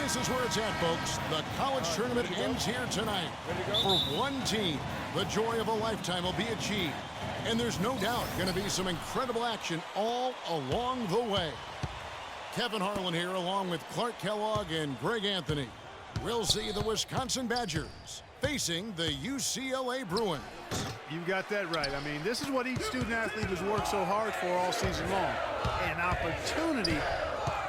this is where it's at, folks. The college tournament ends here tonight. For one team, the joy of a lifetime will be achieved. And there's no doubt going to be some incredible action all along the way. Kevin Harlan here along with Clark Kellogg and Greg Anthony. We'll see the Wisconsin Badgers facing the UCLA Bruins. You got that right. I mean, this is what each student athlete has worked so hard for all season long. An opportunity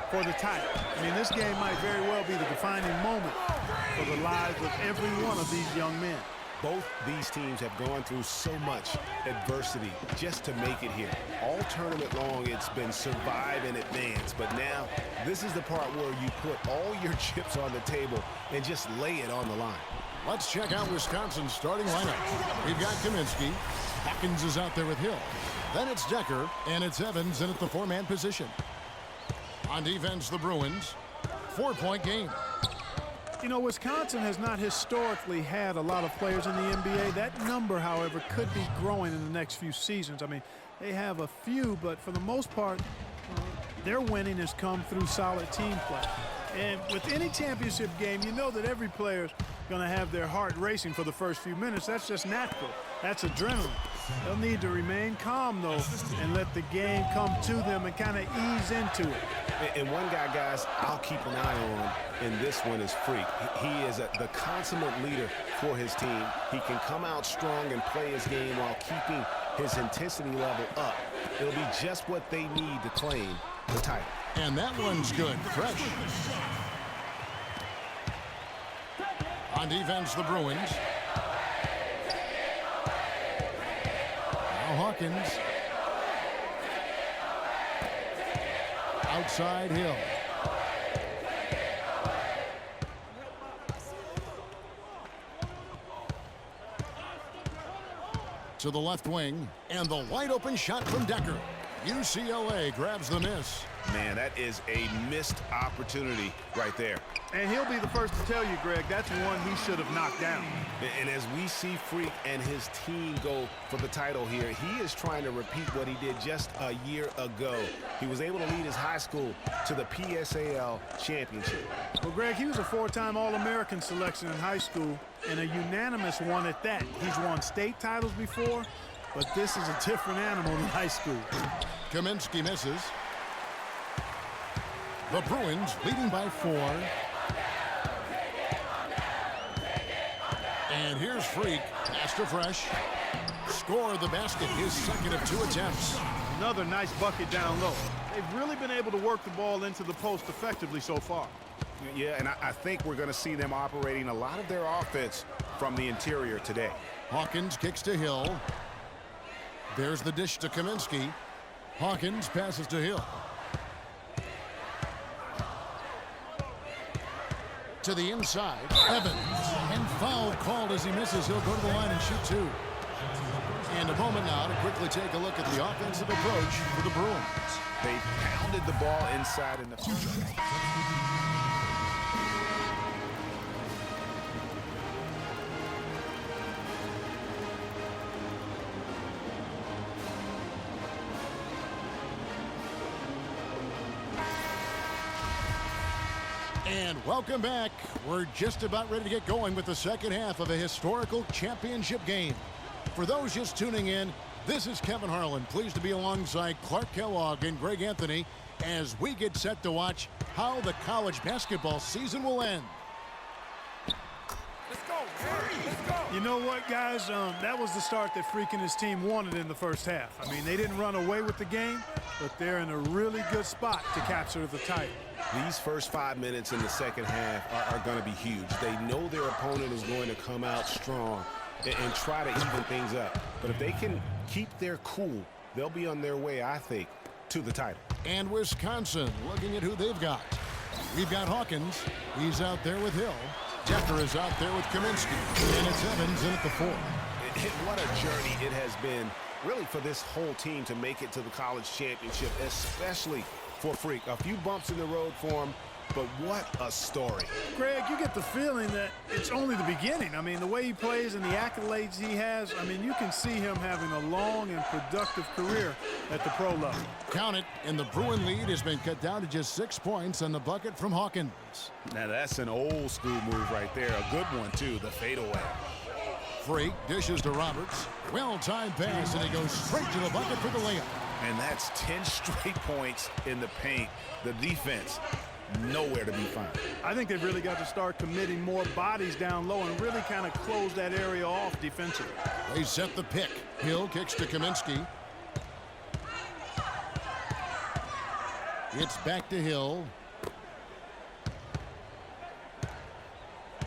for the title. I mean, this game might very well be the defining moment for the lives of every one of these young men. Both these teams have gone through so much adversity just to make it here. All tournament long, it's been survive and advance. But now, this is the part where you put all your chips on the table and just lay it on the line. Let's check out Wisconsin's starting lineup. We've got Kaminsky. Hawkins is out there with Hill. Then it's Decker, and it's Evans in at the four-man position. On defense, the Bruins. 4-point game. You know, Wisconsin has not historically had a lot of players in the NBA. That number, however, could be growing in the next few seasons. I mean, they have a few, but for the most part, their winning has come through solid team play. And with any championship game, you know that every player's going to have their heart racing for the first few minutes. That's just natural. That's adrenaline. They'll need to remain calm, though, and let the game come to them and kind of ease into it. And one guy, guys, I'll keep an eye on in this one is Freak. He is the consummate leader for his team. He can come out strong and play his game while keeping his intensity level up. It'll be just what they need to claim the title. And that one's good. Fresh. On defense, the Bruins. Now Hawkins. Outside Hill. To the left wing. And the wide open shot from Decker. UCLA grabs the miss. Man, that is a missed opportunity right there. And he'll be the first to tell you, Greg, that's one he should have knocked down. And as we see Freak and his team go for the title here, he is trying to repeat what he did just a year ago. He was able to lead his high school to the PSAL championship. Well, Greg, he was a four-time All-American selection in high school and a unanimous one at that. He's won state titles before, but this is a different animal in high school. Kaminsky misses. The Bruins leading by 4. And here's Freak. Pass to Fresh. Score the basket, his second of 2 attempts. Another nice bucket down low. They've really been able to work the ball into the post effectively so far. Yeah, and I think we're going to see them operating a lot of their offense from the interior today. Hawkins kicks to Hill. There's the dish to Kaminsky. Hawkins passes to Hill. To the inside, Evans. And foul called as he misses. He'll go to the line and shoot 2. And a moment now to quickly take a look at the offensive approach for the Bruins. They pounded the ball inside in the future. And welcome back. We're just about ready to get going with the second half of a historical championship game. For those just tuning in, this is Kevin Harlan, pleased to be alongside Clark Kellogg and Greg Anthony as we get set to watch how the college basketball season will end. Let's go, man. Let's go. You know what, guys? That was the start that Freak and his team wanted in the first half. I mean, they didn't run away with the game, but they're in a really good spot to capture the title. These first 5 minutes in the second half are going to be huge. They know their opponent is going to come out strong and try to even things up. But if they can keep their cool, they'll be on their way, I think, to the title. And Wisconsin looking at who they've got. We've got Hawkins. He's out there with Hill. Decker is out there with Kaminsky. And it's Evans in at the 4. What a journey it has been, really, for this whole team to make it to the college championship, especially for Freak. A few bumps in the road for him, but what a story. Greg, you get the feeling that it's only the beginning. I mean, the way he plays and the accolades he has, I mean, you can see him having a long and productive career at the pro level. Count it, and the Bruin lead has been cut down to just 6 points on the bucket from Hawkins. Now that's an old school move right there. A good one, too, the fadeaway. Freak dishes to Roberts. Well-timed pass, and he goes straight to the bucket for the layup. And that's 10 straight points in the paint. The defense, nowhere to be found. I think they've really got to start committing more bodies down low and really kind of close that area off defensively. They set the pick. Hill kicks to Kaminsky. It's back to Hill.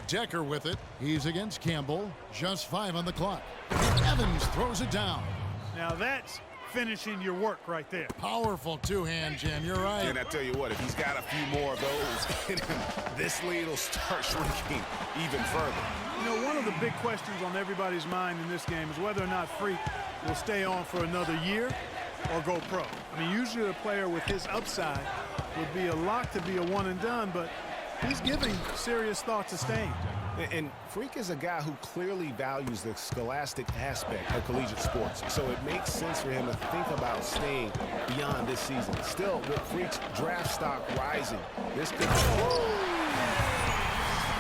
Decker with it. He's against Campbell. Just 5 on the clock. Evans throws it down. Now that's finishing your work right there. Powerful two-hand jam. You're right. And I tell you what, if he's got a few more of those, this lead will start shrinking even further. You know, one of the big questions on everybody's mind in this game is whether or not Freak will stay on for another year or go pro. I mean, usually a player with his upside would be a lock to be a one and done, but he's giving serious thought to staying. And Freak is a guy who clearly values the scholastic aspect of collegiate sports, so it makes sense for him to think about staying beyond this season. Still, with Freak's draft stock rising, this could...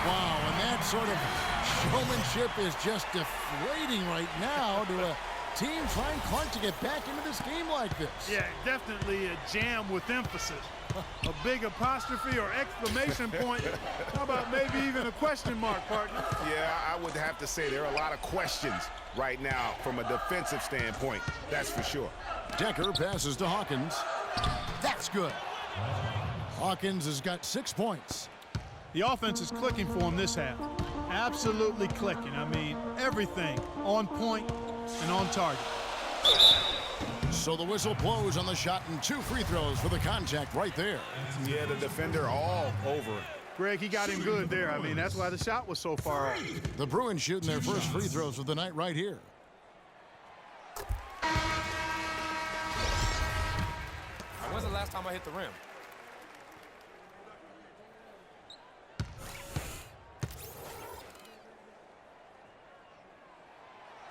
Wow, and that sort of showmanship is just deflating right now to a team trying Clark to get back into this game like this. Yeah, definitely a jam with emphasis. A big apostrophe or exclamation point. How about maybe even a question mark, partner? Yeah, I would have to say there are a lot of questions right now from a defensive standpoint. That's for sure. Decker passes to Hawkins. That's good. Hawkins has got 6 points. The offense is clicking for him this half. Absolutely clicking. I mean, everything on point and on target. So the whistle blows on the shot and 2 free throws for the contact right there. Yeah, the defender all over it. Greg, he got him good there. I mean, that's why the shot was so far off. The Bruins shooting their first free throws of the night right here. When's the last time I hit the rim?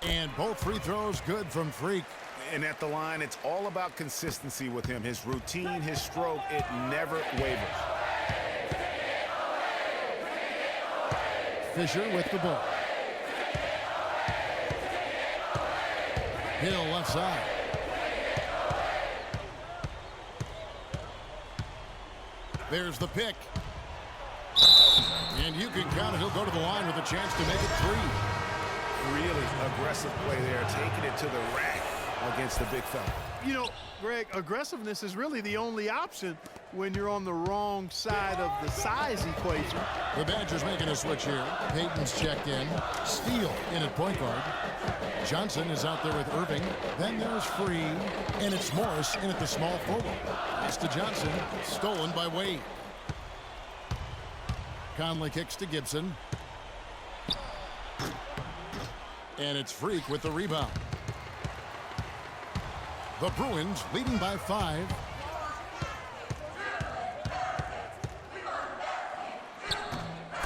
And both free throws good from Freak. And at the line, it's all about consistency with him. His routine, his stroke, it never wavers. Fisher with the ball. Hill left side. There's the pick. And you can count it. He'll go to the line with a chance to make it 3. Really aggressive play there, taking it to the rack against the big fella. You know, Greg, aggressiveness is really the only option when you're on the wrong side of the size equation. The Badgers making a switch here. Payton's checked in. Steele in at point guard. Johnson is out there with Irving. Then there's Free. And it's Morris in at the small forward. Pass to Johnson. Stolen by Wade. Conley kicks to Gibson. And it's Freak with the rebound. The Bruins leading by 5.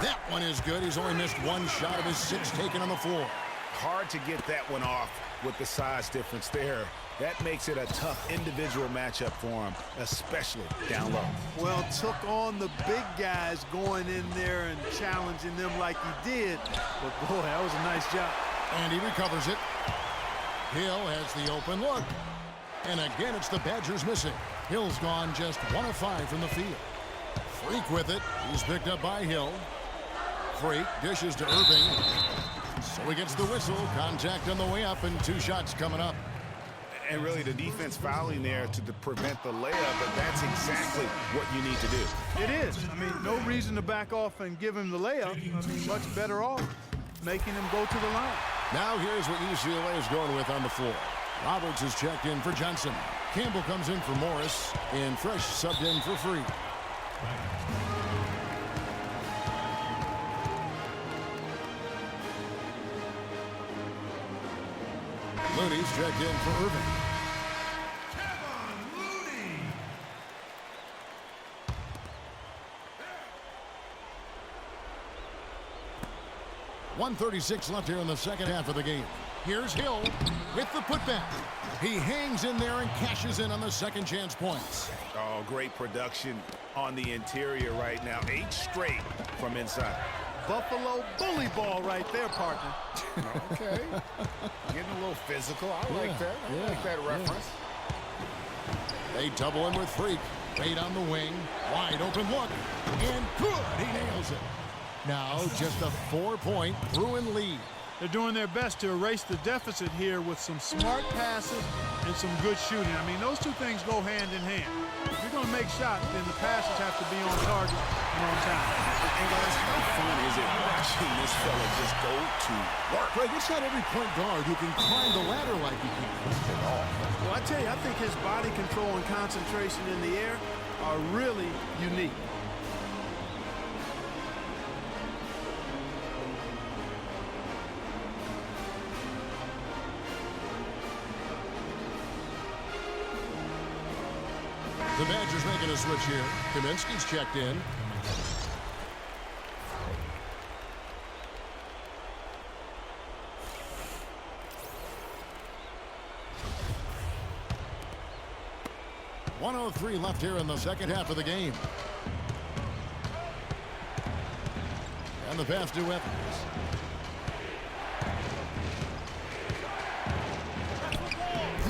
That one is good. He's only missed 1 shot of his 6 taken on the floor. Hard to get that one off with the size difference there. That makes it a tough individual matchup for him, especially down low. Well, took on the big guys going in there and challenging them like he did. But, boy, that was a nice job. And he recovers it. Hill has the open look. And again, it's the Badgers missing. Hill's gone just 1 of 5 from the field. Freak with it. He's picked up by Hill. Freak dishes to Irving. So he gets the whistle. Contact on the way up and 2 shots coming up. And really the defense fouling there to prevent the layup, but that's exactly what you need to do. It is. I mean, no reason to back off and give him the layup. I mean, much better off making him go to the line. Now here's what UCLA is going with on the floor. Roberts is checked in for Johnson. Campbell comes in for Morris. And Fresh subbed in for Free. Looney's checked in for Irving. 1:36 left here in the second half of the game. Here's Hill with the putback. He hangs in there and cashes in on the second chance points. Oh, great production on the interior right now. 8 straight from inside. Buffalo bully ball right there, partner. Okay. Getting a little physical. I like that. I like that reference. They double him with Freak. Wade on the wing. Wide open look. And good. He nails it. Now just a 4-point Bruin lead. They're doing their best to erase the deficit here with some smart passes and some good shooting. I mean, those two things go hand in hand. If you're going to make shots, then the passes have to be on target and on time. And guys, how fun is it watching this fella just go to work? Greg, it's not every point guard who can climb the ladder like he can. Well, I tell you, I think his body control and concentration in the air are really unique. The Badgers making a switch here. Kaminsky's checked in. .103 left here in the second half of the game. And the pass to Evans.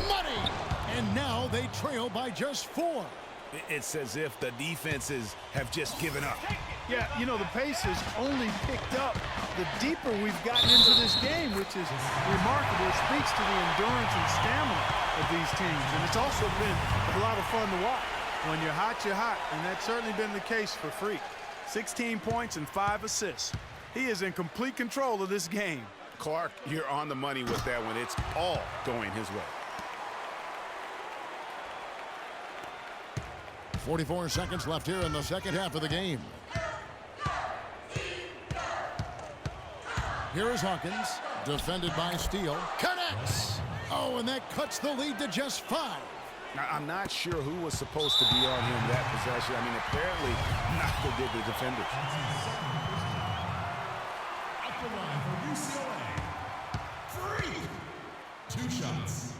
Money! And now they trail by just 4. It's as if the defenses have just given up. Yeah, you know, the pace has only picked up the deeper we've gotten into this game, which is remarkable. It speaks to the endurance and stamina of these teams. And it's also been a lot of fun to watch. When you're hot, you're hot. And that's certainly been the case for Freak. 16 points and 5 assists. He is in complete control of this game. Clark, you're on the money with that one. It's all going his way. 44 seconds left here in the second half of the game. Here is Hawkins, defended by Steele. Connects! Oh, and that cuts the lead to just 5. Now, I'm not sure who was supposed to be on him that possession. I mean, apparently, neither did the defenders. At the line for UCLA, Freak. 2 shots.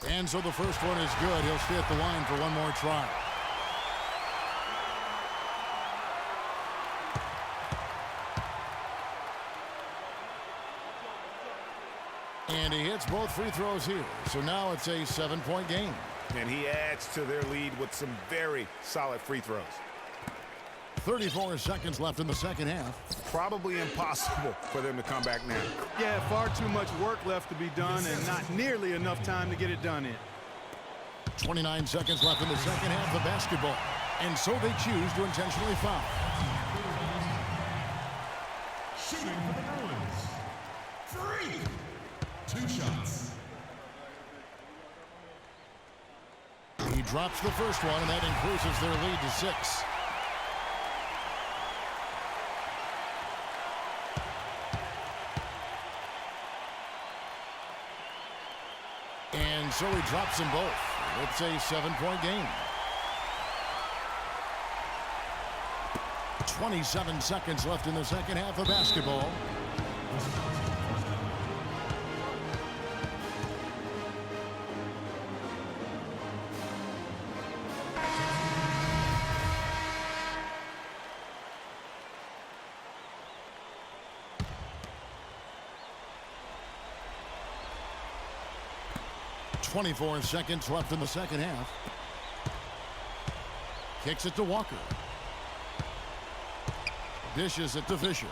And so the first one is good. He'll stay at the line for one more try. And he hits both free throws here. So now it's a 7-point game. And he adds to their lead with some very solid free throws. 34 seconds left in the second half. Probably impossible for them to come back now. Yeah, far too much work left to be done and not nearly enough time to get it done in. 29 seconds left in the second half of basketball. And so they choose to intentionally foul. Shooting for the Bruins, Freak. 2 shots. He drops the first one, and that increases their lead to 6. And so he drops them both. It's a 7-point game. 27 seconds left in the second half of basketball. .24 seconds left in the second half. Kicks it to Walker. Dishes it to Fisher.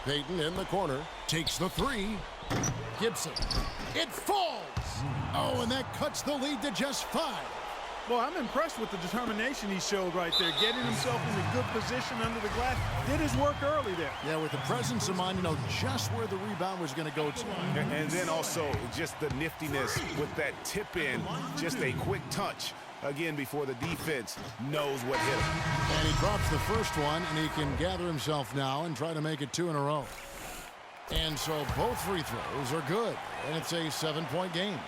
Payton in the corner. Takes the 3. Gibson. It falls! Oh, and that cuts the lead to just 5. Well, I'm impressed with the determination he showed right there, getting himself in a good position under the glass. Did his work early there. Yeah, with the presence of mind, you know just where the rebound was going to go to. And then also just the niftiness with that tip in, just a quick touch, again, before the defense knows what hit him. And he drops the first one, and he can gather himself now and try to make it 2 in a row. And so both free throws are good, and it's a 7-point game.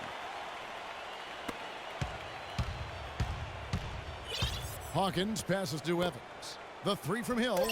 Hawkins passes to Evans. The 3 from Hill.